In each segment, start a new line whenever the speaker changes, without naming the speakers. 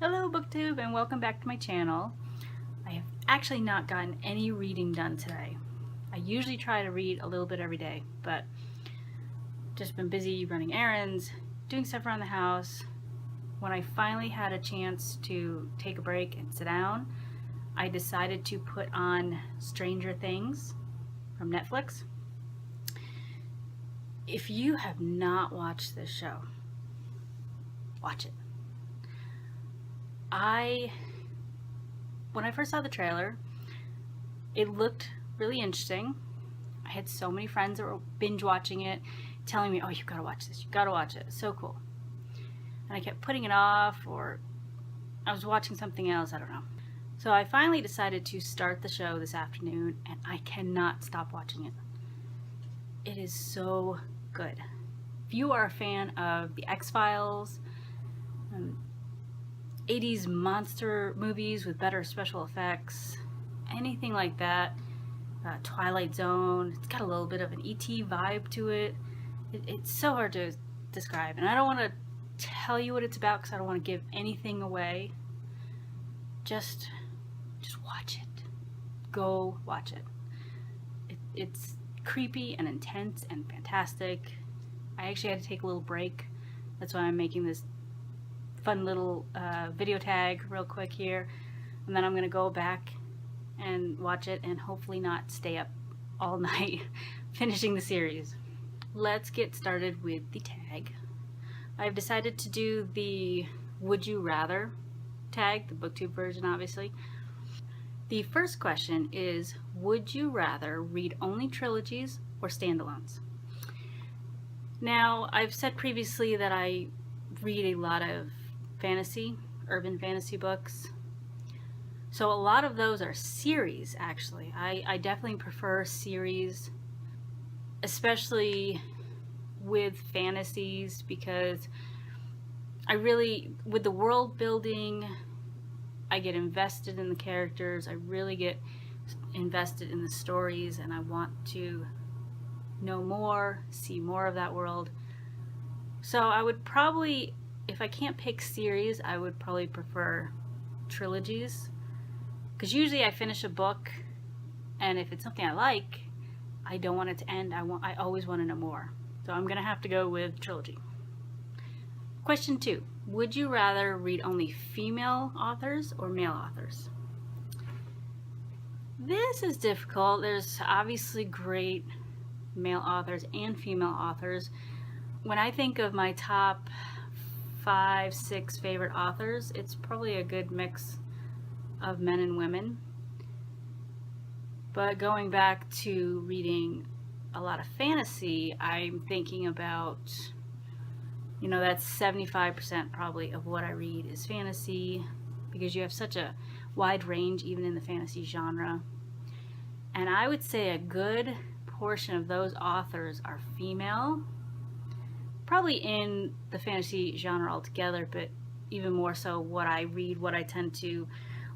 Hello BookTube and welcome back to my channel. I have actually not gotten any reading done today. I usually try to read a little bit every day, but just been busy running errands, doing stuff around the house. When I finally had a chance to take a break and sit down, I decided to put on Stranger Things from Netflix. If you have not watched this show, watch it. When I first saw the trailer, it looked really interesting. I had so many friends that were binge watching it, telling me, oh, you've got to watch this, you've got to watch it, it's so cool. And I kept putting it off, or I was watching something else, I don't know. So I finally decided to start the show this afternoon, and I cannot stop watching it. It is so good. If you are a fan of the X-Files, 80s monster movies with better special effects, anything like that, Twilight Zone, it's got a little bit of an E.T. vibe to it. It's so hard to describe, and I don't want to tell you what it's about because I don't want to give anything away. Just watch it. Go watch it. It's creepy and intense and fantastic. I actually had to take a little break. That's why I'm making this fun little video tag real quick here, and then I'm gonna go back and watch it and hopefully not stay up all night finishing the series. Let's get started with the tag. I've decided to do the would you rather tag, the BookTube version obviously. The first question is, would you rather read only trilogies or standalones? Now, I've said previously that I read a lot of fantasy, urban fantasy books. So a lot of those are series, actually. I definitely prefer series, especially with fantasies, because with the world building, I get invested in the characters, I really get invested in the stories, and I want to know more, see more of that world. So I would probably, if I can't pick series, I would probably prefer trilogies, because usually I finish a book, and if it's something I like, I don't want it to end. I always want to know more. So I'm gonna have to go with trilogy. Question 2. Would you rather read only female authors or male authors? This is difficult. There's obviously great male authors and female authors. When I think of my top 5, 6 favorite authors, it's probably a good mix of men and women. But going back to reading a lot of fantasy, I'm thinking about, that's 75% probably of what I read is fantasy, because you have such a wide range even in the fantasy genre. And I would say a good portion of those authors are female, probably in the fantasy genre altogether, but even more so what I read, what I tend to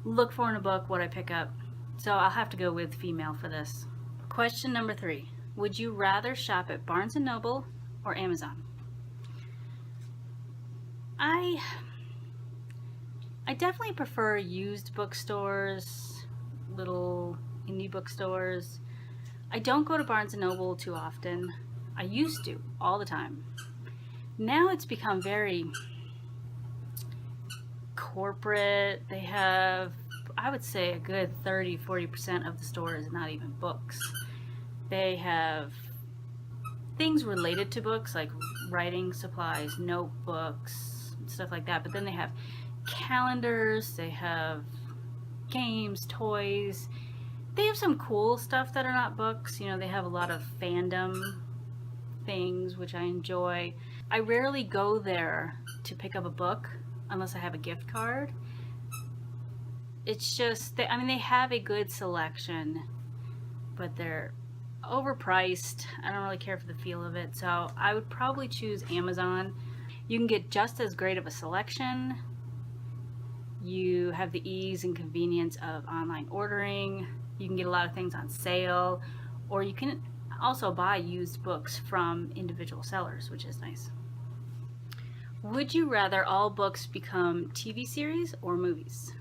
look for in a book, what I pick up. So I'll have to go with female for this. Question number 3. Would you rather shop at Barnes & Noble or Amazon? I definitely prefer used bookstores, little indie bookstores. I don't go to Barnes & Noble too often. I used to, all the time. Now it's become very corporate. They have, I would say, a good 30-40% of the store is not even books. They have things related to books like writing supplies, notebooks, stuff like that, but then they have calendars, they have games, toys. They have some cool stuff that are not books. They have a lot of fandom things, which I enjoy. I rarely go there to pick up a book unless I have a gift card. It's just, they have a good selection, but they're overpriced. I don't really care for the feel of it, so I would probably choose Amazon. You can get just as great of a selection. You have the ease and convenience of online ordering. You can get a lot of things on sale, or you can also buy used books from individual sellers, which is nice. Would you rather all books become TV series or movies?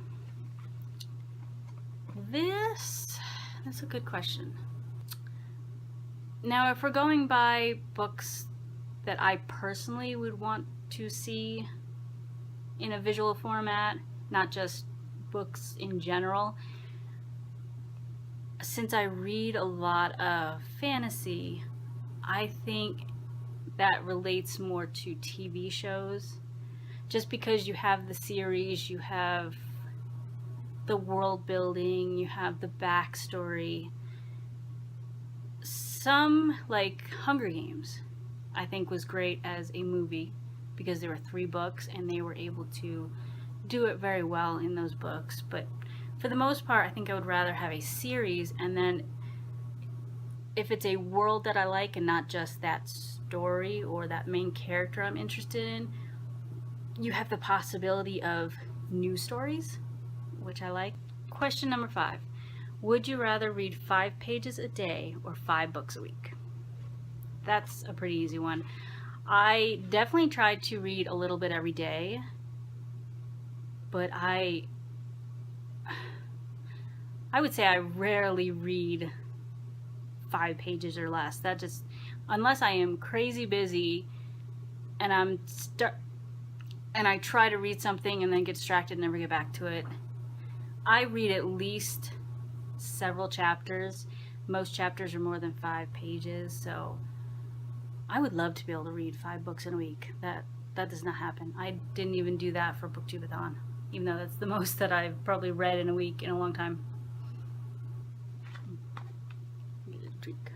That's a good question. Now, if we're going by books that I personally would want to see in a visual format, not just books in general, since I read a lot of fantasy, I think that relates more to TV shows. Just because you have the series, you have the world building, you have the backstory. Some, like Hunger Games, I think was great as a movie because there were 3 books and they were able to do it very well in those books. But for the most part, I think I would rather have a series, and then if it's a world that I like and not just that story or that main character I'm interested in, you have the possibility of new stories, which I like. Question number 5. Would you rather read 5 pages a day or 5 books a week? That's a pretty easy one. I definitely try to read a little bit every day, but I would say I rarely read 5 pages or less. That just, unless I am crazy busy and and I try to read something and then get distracted and never get back to it. I read at least several chapters. Most chapters are more than 5 pages, so I would love to be able to read 5 books in a week. That does not happen. I didn't even do that for BookTube-a-thon, even though that's the most that I've probably read in a week in a long time. Get a drink.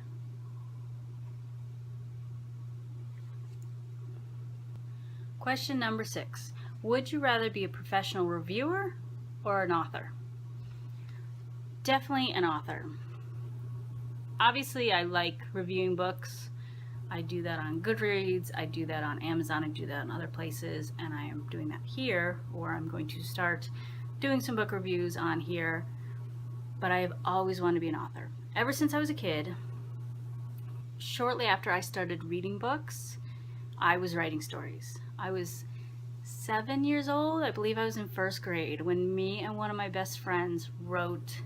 Question number 6. Would you rather be a professional reviewer or an author? Definitely an author. Obviously, I like reviewing books. I do that on Goodreads, I do that on Amazon, I do that on other places, and I am doing that here, or I'm going to start doing some book reviews on here. But I have always wanted to be an author. Ever since I was a kid, shortly after I started reading books, I was writing stories. I was 7 years old, I believe I was in 1st grade, when me and one of my best friends wrote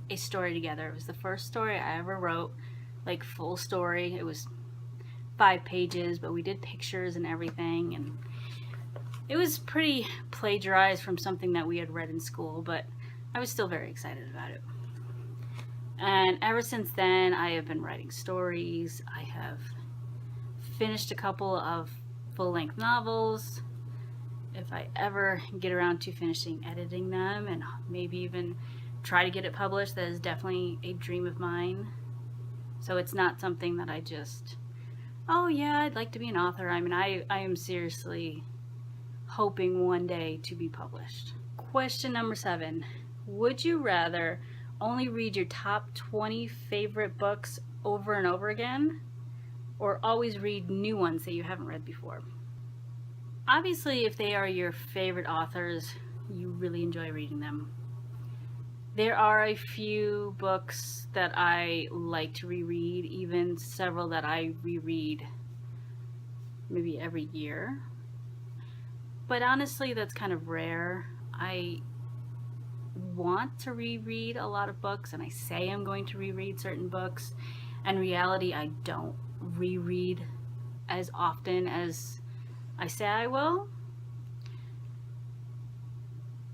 a story together. It was the first story I ever wrote, like full story. It was 5 pages, but we did pictures and everything, and it was pretty plagiarized from something that we had read in school, but I was still very excited about it. And ever since then, I have been writing stories. I have finished a couple of full-length novels. If I ever get around to finishing editing them and maybe even try to get it published, that is definitely a dream of mine. So it's not something that I just, oh yeah, I'd like to be an author. I mean, I am seriously hoping one day to be published. Question number 7. Would you rather only read your top 20 favorite books over and over again, or always read new ones that you haven't read before? Obviously, if they are your favorite authors, you really enjoy reading them. There are a few books that I like to reread, even several that I reread maybe every year. But honestly, that's kind of rare. I want to reread a lot of books, and I say I'm going to reread certain books. In reality, I don't reread as often as I say I will.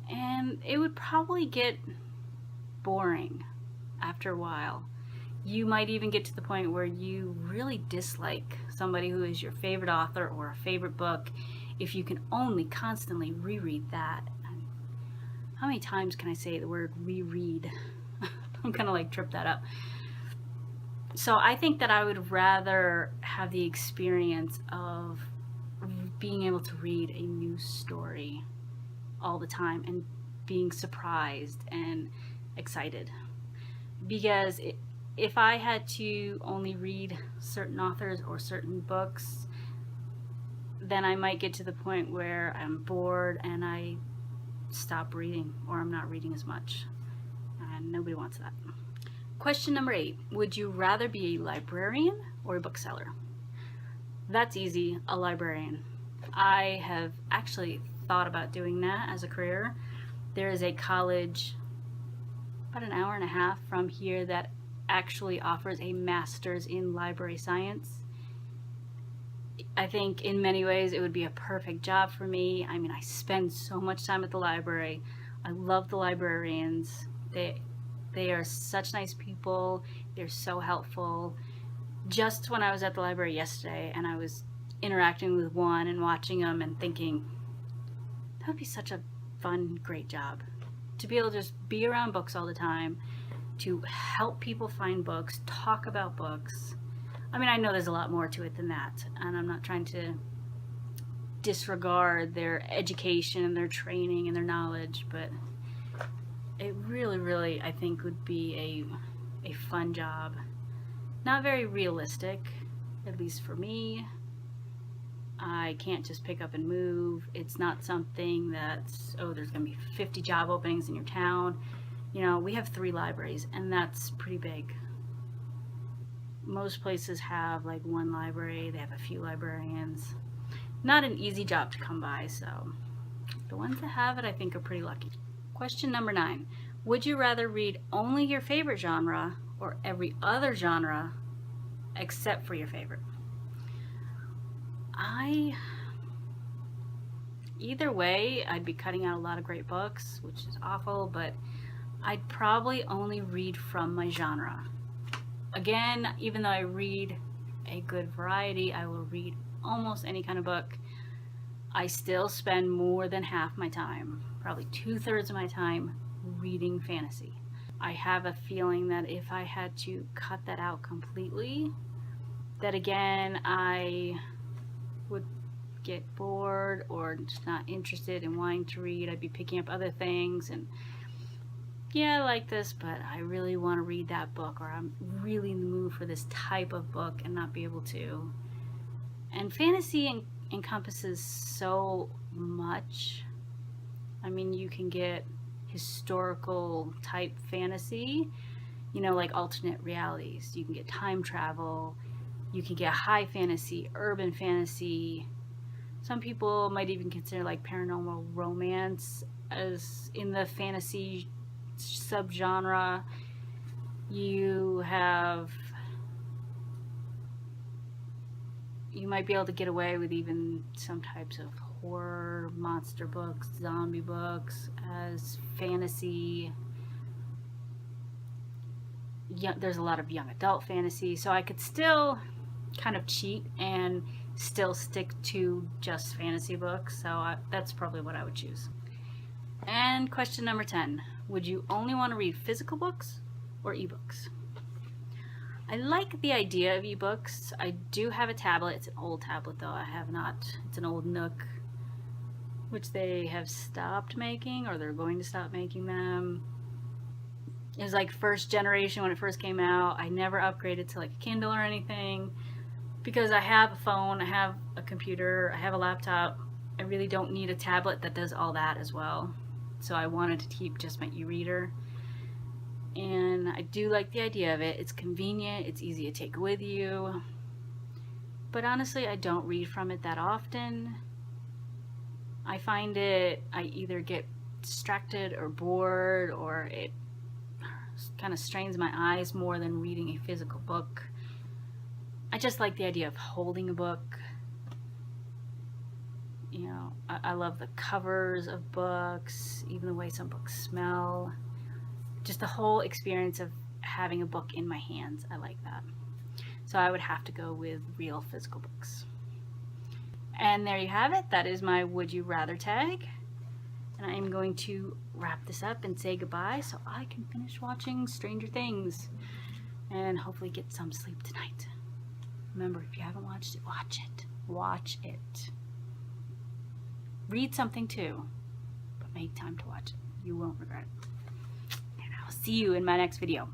And it would probably get boring after a while. You might even get to the point where you really dislike somebody who is your favorite author or a favorite book if you can only constantly reread that. How many times can I say the word reread? I'm gonna like trip that up. So I think that I would rather have the experience of being able to read a new story all the time and being surprised and excited. Because if I had to only read certain authors or certain books, then I might get to the point where I'm bored and I stop reading, or I'm not reading as much, and nobody wants that. Question number 8. Would you rather be a librarian or a bookseller? That's easy, a librarian. I have actually thought about doing that as a career. There is a college about an hour and a half from here that actually offers a master's in library science. I think in many ways it would be a perfect job for me. I mean, I spend so much time at the library. I love the librarians. They are such nice people. They're so helpful. Just when I was at the library yesterday and I was interacting with one and watching them and thinking, that would be such a fun, great job. To be able to just be around books all the time, to help people find books, talk about books. I mean, I know there's a lot more to it than that, and I'm not trying to disregard their education and their training and their knowledge, but it really, really, I think would be a fun job. Not very realistic, at least for me. I can't just pick up and move. It's not something that's, oh, there's going to be 50 job openings in your town. You know, we have 3 libraries, and that's pretty big. Most places have like 1 library. They have a few librarians. Not an easy job to come by, so the ones that have it, I think, are pretty lucky. Question number 9. Would you rather read only your favorite genre or every other genre except for your favorite? Either way, I'd be cutting out a lot of great books, which is awful, but I'd probably only read from my genre. Again, even though I read a good variety, I will read almost any kind of book. I still spend more than half my time, probably 2/3 of my time, reading fantasy. I have a feeling that if I had to cut that out completely, that again, I would get bored or just not interested in wanting to read. I'd be picking up other things and, yeah, I like this, but I really want to read that book, or I'm really in the mood for this type of book and not be able to. And fantasy encompasses so much. I mean, you can get historical type fantasy, you know, like alternate realities. You can get time travel. You can get high fantasy, urban fantasy. Some people might even consider like paranormal romance as in the fantasy subgenre. You might be able to get away with even some types of horror, monster books, zombie books as fantasy. Yeah, there's a lot of young adult fantasy, so I could still kind of cheat and still stick to just fantasy books, so that's probably what I would choose. And question number 10. Would you only want to read physical books or ebooks? I like the idea of ebooks. I do have a tablet. It's an old tablet though. I have not. It's an old Nook, which they have stopped making, or they're going to stop making them. It was like first generation when it first came out. I never upgraded to like a Kindle or anything because I have a phone, I have a computer, I have a laptop. I really don't need a tablet that does all that as well. So I wanted to keep just my e-reader. And I do like the idea of it. It's convenient, it's easy to take with you. But honestly, I don't read from it that often. I find I either get distracted or bored, or it kind of strains my eyes more than reading a physical book. I just like the idea of holding a book. You know, I love the covers of books, even the way some books smell. Just the whole experience of having a book in my hands. I like that. So I would have to go with real physical books. And there you have it. That is my Would You Rather tag. And I am going to wrap this up and say goodbye so I can finish watching Stranger Things and hopefully get some sleep tonight. Remember, if you haven't watched it, watch it. Watch it. Read something too, but make time to watch it. You won't regret it. And I'll see you in my next video.